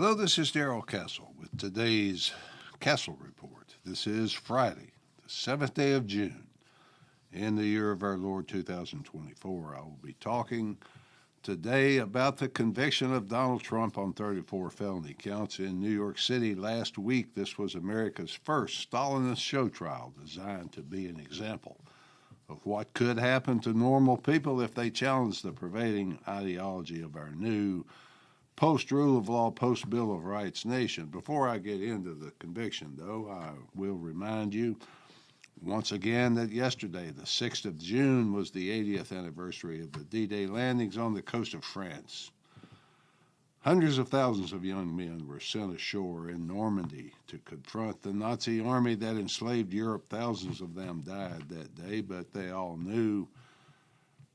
Hello, this is Darrell Castle with today's Castle Report. This is Friday, the 7th day of June, in the year of our Lord 2024. I will be talking today about the conviction of Donald Trump on 34 felony counts in New York City last week. This was America's first Stalinist show trial designed to be an example of what could happen to normal people if they challenged the prevailing ideology of our new post-rule of law, post-Bill of Rights nation. Before I get into the conviction, though, I will remind you once again that yesterday, the 6th of June, was the 80th anniversary of the D-Day landings on the coast of France. Hundreds of thousands of young men were sent ashore in Normandy to confront the Nazi army that enslaved Europe. Thousands of them died that day, but they all knew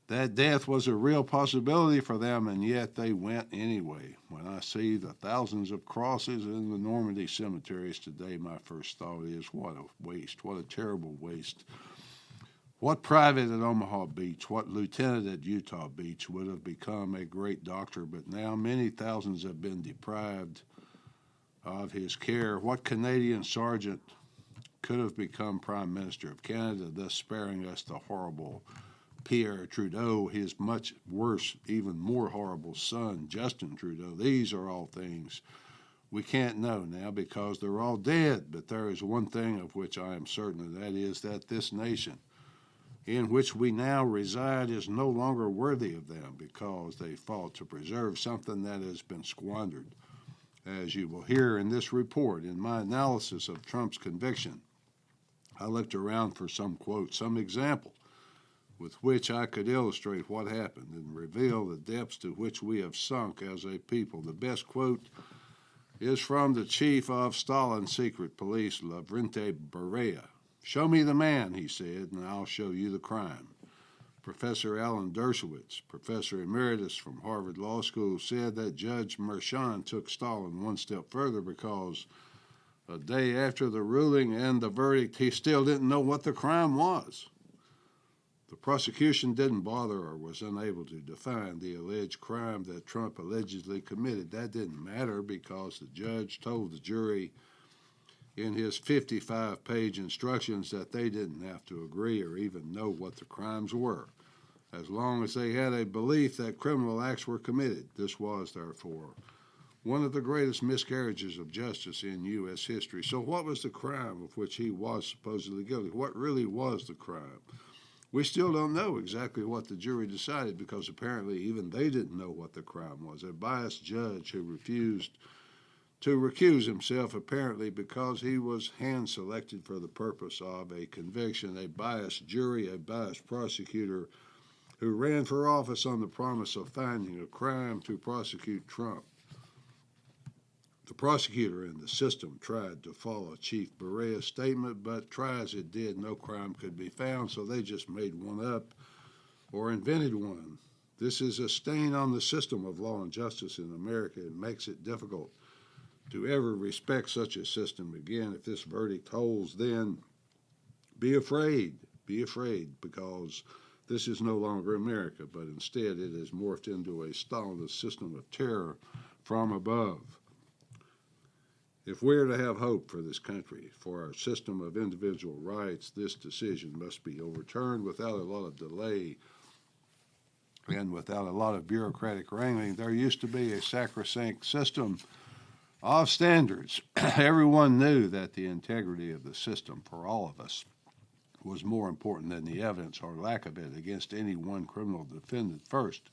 that death was a real possibility for them, and yet they went anyway. When I see the thousands of crosses in the Normandy cemeteries today, my first thought is, what a waste, what a terrible waste. What private at Omaha Beach, what lieutenant at Utah Beach would have become a great doctor, but now many thousands have been deprived of his care. What Canadian sergeant could have become Prime Minister of Canada, thus sparing us the horrible Pierre Trudeau, his much worse, even more horrible son, Justin Trudeau? These are all things we can't know now because they're all dead. But there is one thing of which I am certain, and that is that this nation in which we now reside is no longer worthy of them because they fought to preserve something that has been squandered. As you will hear in this report, in my analysis of Trump's conviction, I looked around for some quote, some example with which I could illustrate what happened and reveal the depths to which we have sunk as a people. The best quote is from the chief of Stalin's secret police, Lavrentiy Beria. "Show me the man," he said, "and I'll show you the crime." Professor Alan Dershowitz, professor emeritus from Harvard Law School, said that Judge Mershon took Stalin one step further because a day after the ruling and the verdict, he still didn't know what the crime was. The prosecution didn't bother or was unable to define the alleged crime that Trump allegedly committed. That didn't matter because the judge told the jury in his 55-page instructions that they didn't have to agree or even know what the crimes were, as long as they had a belief that criminal acts were committed. This was, therefore, one of the greatest miscarriages of justice in U.S. history. So what was the crime of which he was supposedly guilty? What really was the crime? We still don't know exactly what the jury decided because apparently even they didn't know what the crime was. A biased judge who refused to recuse himself, apparently because he was hand-selected for the purpose of a conviction, a biased jury, a biased prosecutor who ran for office on the promise of finding a crime to prosecute Trump. The prosecutor and the system tried to follow Chief Beria's statement, but try as it did, no crime could be found, so they just made one up or invented one. This is a stain on the system of law and justice in America. It makes it difficult to ever respect such a system again. If this verdict holds, then be afraid, because this is no longer America, but instead it has morphed into a Stalinist system of terror from above. If we're to have hope for this country, for our system of individual rights, this decision must be overturned without a lot of delay and without a lot of bureaucratic wrangling. There used to be a sacrosanct system of standards. Everyone knew that the integrity of the system for all of us was more important than the evidence or lack of it against any one criminal defendant. First,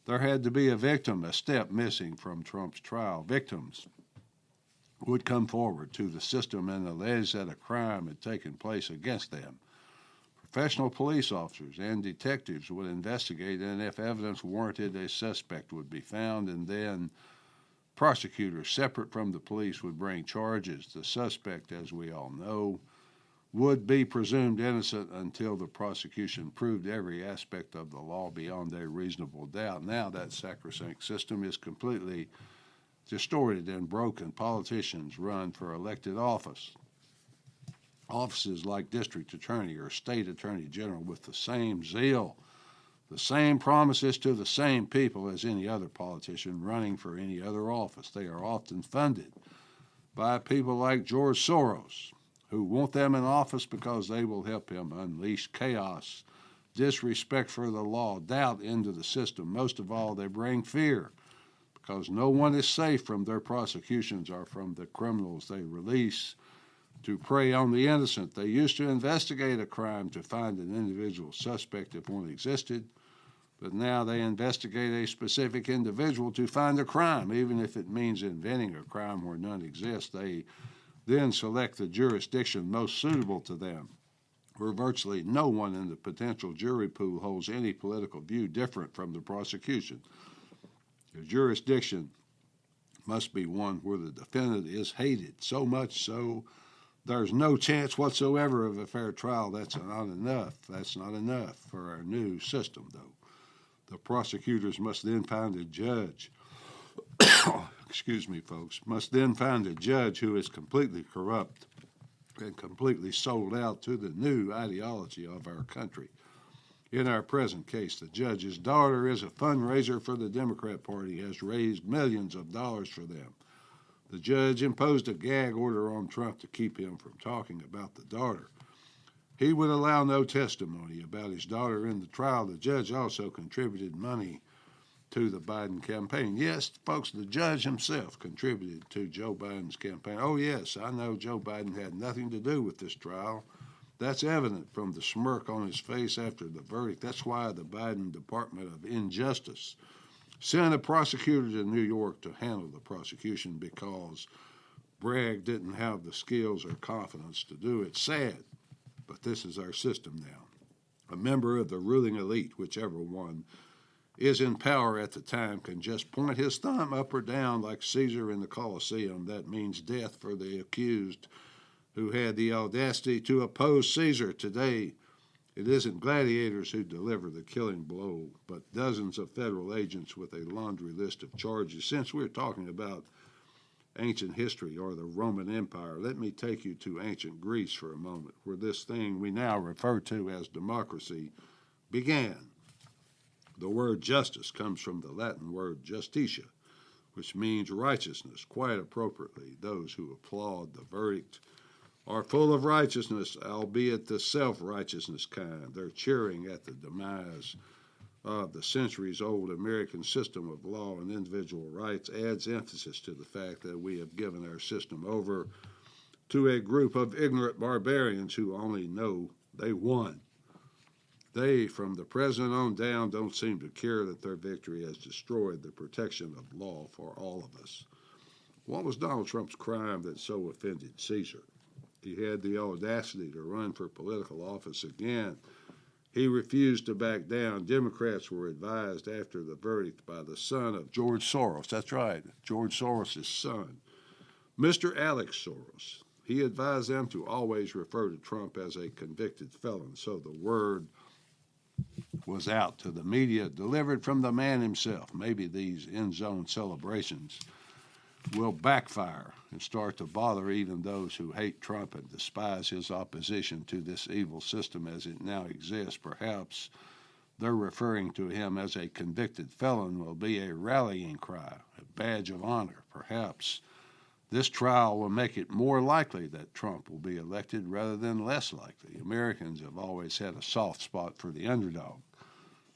there had to be a victim, a step missing from Trump's trial. Victims would come forward to the system and allege that a crime had taken place against them. Professional police officers and detectives would investigate, and if evidence warranted, a suspect would be found, and then prosecutors, separate from the police, would bring charges. The suspect, as we all know, would be presumed innocent until the prosecution proved every aspect of the law beyond a reasonable doubt. Now that sacrosanct system is completely distorted and broken. Politicians run for elected office. Offices like district attorney or state attorney general with the same zeal the same promises to the same people as any other politician running for any other office. They are often funded by people like George Soros, who want them in office because they will help him unleash chaos, disrespect for the law, doubt into the system. Most of all, they bring fear because no one is safe from their prosecutions or from the criminals they release to prey on the innocent. They used to investigate a crime to find an individual suspect if one existed, but now they investigate a specific individual to find a crime, even if it means inventing a crime where none exists. They then select the jurisdiction most suitable to them, where virtually no one in the potential jury pool holds any political view different from the prosecution. The jurisdiction must be one where the defendant is hated so much so there's no chance whatsoever of a fair trial. That's not enough. That's not enough for our new system, though. The prosecutors must then find a judge, excuse me, folks, must then find a judge who is completely corrupt and completely sold out to the new ideology of our country. In our present case, the judge's daughter is a fundraiser for the Democrat Party, has raised millions of dollars for them. The judge imposed a gag order on Trump to keep him from talking about the daughter. He would allow no testimony about his daughter in the trial. The judge also contributed money to the Biden campaign. Yes, folks, the judge himself contributed to Joe Biden's campaign. Oh, yes, I know Joe Biden had nothing to do with this trial. That's evident from the smirk on his face after the verdict. That's why the Biden Department of Injustice sent a prosecutor to New York to handle the prosecution because Bragg didn't have the skills or confidence to do it. Sad, but this is our system now. A member of the ruling elite, whichever one is in power at the time, can just point his thumb up or down like Caesar in the Colosseum. That means death for the accused who had the audacity to oppose Caesar. Today, it isn't gladiators who deliver the killing blow, but dozens of federal agents with a laundry list of charges. Since we're talking about ancient history or the Roman Empire, let me take you to ancient Greece for a moment, where this thing we now refer to as democracy began. The word justice comes from the Latin word justitia, which means righteousness. Quite appropriately, those who applaud the verdict are full of righteousness, albeit the self-righteousness kind. They're cheering at the demise of the centuries-old American system of law and individual rights. Adds emphasis to the fact that we have given our system over to a group of ignorant barbarians who only know they won. They, from the president on down, don't seem to care that their victory has destroyed the protection of law for all of us. What was Donald Trump's crime that so offended Caesar? He had the audacity to run for political office again. He refused to back down. Democrats were advised after the verdict by the son of George Soros. That's right, George Soros' son, Mr. Alex Soros. He advised them to always refer to Trump as a convicted felon. So the word was out to the media, delivered from the man himself. Maybe these end-zone celebrations will backfire and start to bother even those who hate Trump and despise his opposition to this evil system as it now exists. Perhaps their referring to him as a convicted felon will be a rallying cry, a badge of honor. Perhaps this trial will make it more likely that Trump will be elected rather than less likely. Americans have always had a soft spot for the underdog.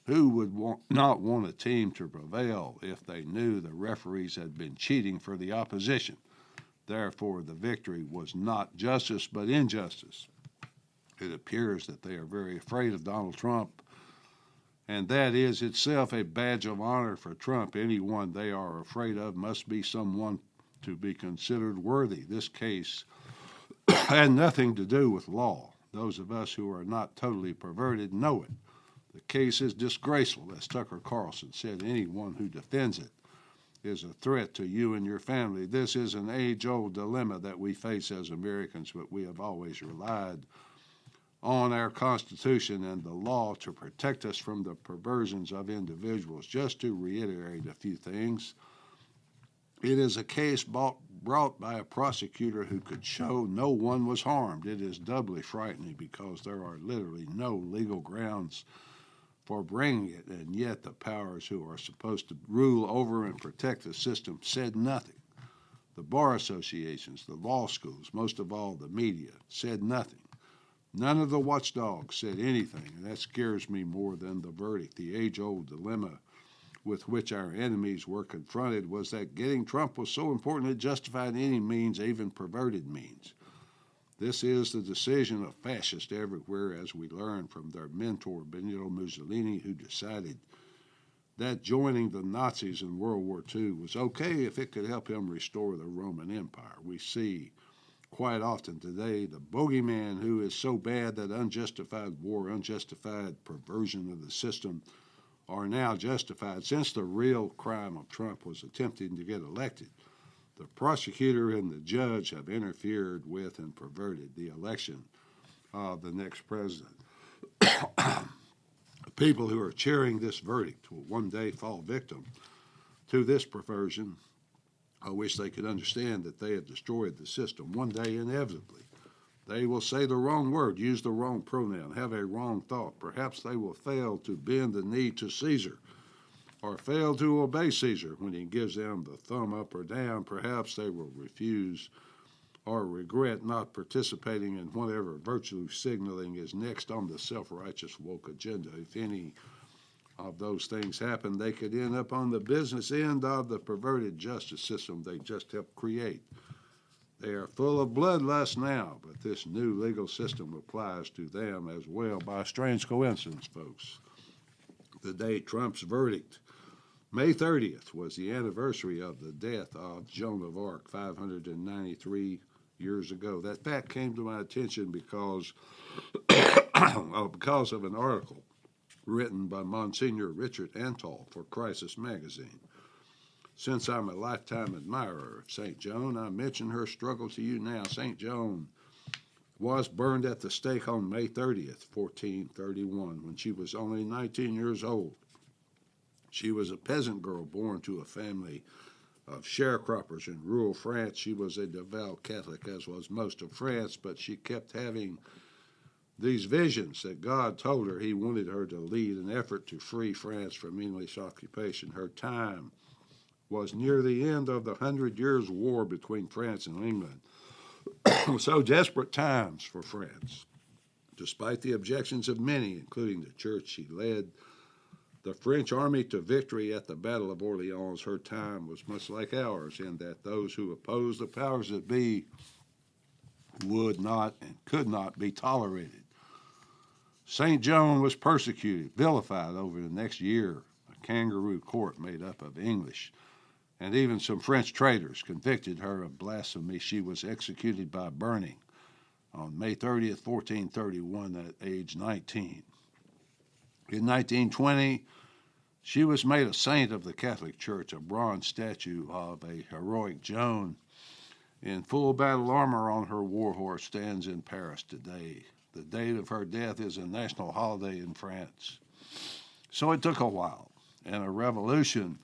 Who would not want a team to prevail if they knew the referees had been cheating for the opposition? Therefore, the victory was not justice but injustice. It appears that they are very afraid of Donald Trump, and that is itself a badge of honor for Trump. Anyone they are afraid of must be someone to be considered worthy. This case had nothing to do with law. Those of us who are not totally perverted know it. The case is disgraceful, as Tucker Carlson said. Anyone who defends it is a threat to you and your family. This is an age-old dilemma that we face as Americans, but we have always relied on our Constitution and the law to protect us from the perversions of individuals. Just to reiterate a few things, it is a case brought by a prosecutor who could show no one was harmed. It is doubly frightening because there are literally no legal grounds for bringing it, and yet the powers who are supposed to rule over and protect the system said nothing. The bar associations, the law schools, most of all the media, said nothing. None of the watchdogs said anything, and that scares me more than the verdict. The age-old dilemma with which our enemies were confronted was that getting Trump was so important it justified any means, even perverted means. This is the decision of fascists everywhere, as we learned from their mentor Benito Mussolini, who decided that joining the Nazis in World War II was okay if it could help him restore the Roman Empire. We see quite often today the bogeyman who is so bad that unjustified war, unjustified perversion of the system are now justified. Since the real crime of Trump was attempting to get elected, the prosecutor and the judge have interfered with and perverted the election of the next president. The people who are cheering this verdict will one day fall victim to this perversion. I wish they could understand that they have destroyed the system. One day, inevitably, they will say the wrong word, use the wrong pronoun, have a wrong thought. Perhaps they will fail to bend the knee to Caesar, or fail to obey Caesar when he gives them the thumb up or down. Perhaps they will refuse or regret not participating in whatever virtue signaling is next on the self-righteous woke agenda. If any of those things happen, they could end up on the business end of the perverted justice system they just helped create. They are full of bloodlust now, but this new legal system applies to them as well. By a strange coincidence, folks, the day Trump's verdict, May 30th, was the anniversary of the death of Joan of Arc 593 years ago. That fact came to my attention because of an article written by Monsignor Richard Antall for Crisis magazine. Since I'm a lifetime admirer of St. Joan, I mention her struggle to you now. St. Joan was burned at the stake on May 30th, 1431, when she was only 19 years old. She was a peasant girl born to a family of sharecroppers in rural France. She was a devout Catholic, as was most of France, but she kept having these visions that God told her he wanted her to lead an effort to free France from English occupation. Her time was near the end of the 100 Years' War between France and England. So desperate times for France. Despite the objections of many, including the church, she led the French army to victory at the Battle of Orleans. Her time was much like ours in that those who opposed the powers that be would not and could not be tolerated. St. Joan was persecuted, vilified over the next year. A kangaroo court made up of English and even some French traitors convicted her of blasphemy. She was executed by burning on May 30th, 1431, at age 19. In 1920, she was made a saint of the Catholic Church. A bronze statue of a heroic Joan in full battle armor on her war horse stands in Paris today. The date of her death is a national holiday in France. So it took a while and a revolution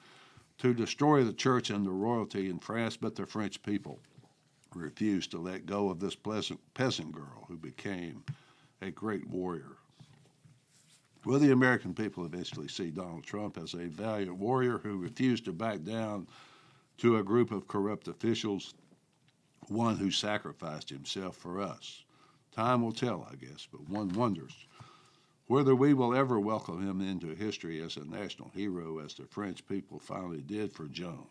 to destroy the church and the royalty in France, but the French people refused to let go of this peasant girl who became a great warrior. Will the American people eventually see Donald Trump as a valiant warrior who refused to back down to a group of corrupt officials, one who sacrificed himself for us? Time will tell, I guess, but one wonders whether we will ever welcome him into history as a national hero, as the French people finally did for Joan.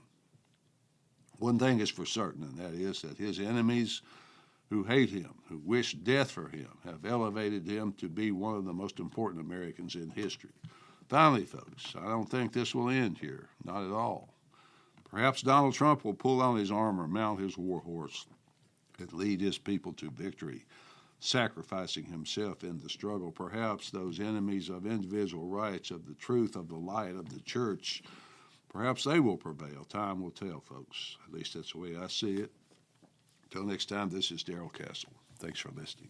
One thing is for certain, and that is that his enemies who hate him, who wish death for him, have elevated him to be one of the most important Americans in history. Finally, folks, I don't think this will end here, not at all. Perhaps Donald Trump will pull on his armor, mount his war horse, and lead his people to victory, sacrificing himself in the struggle. Perhaps those enemies of individual rights, of the truth, of the light, of the church, perhaps they will prevail. Time will tell, folks. At least that's the way I see it. Until next time, this is Darrell Castle. Thanks for listening.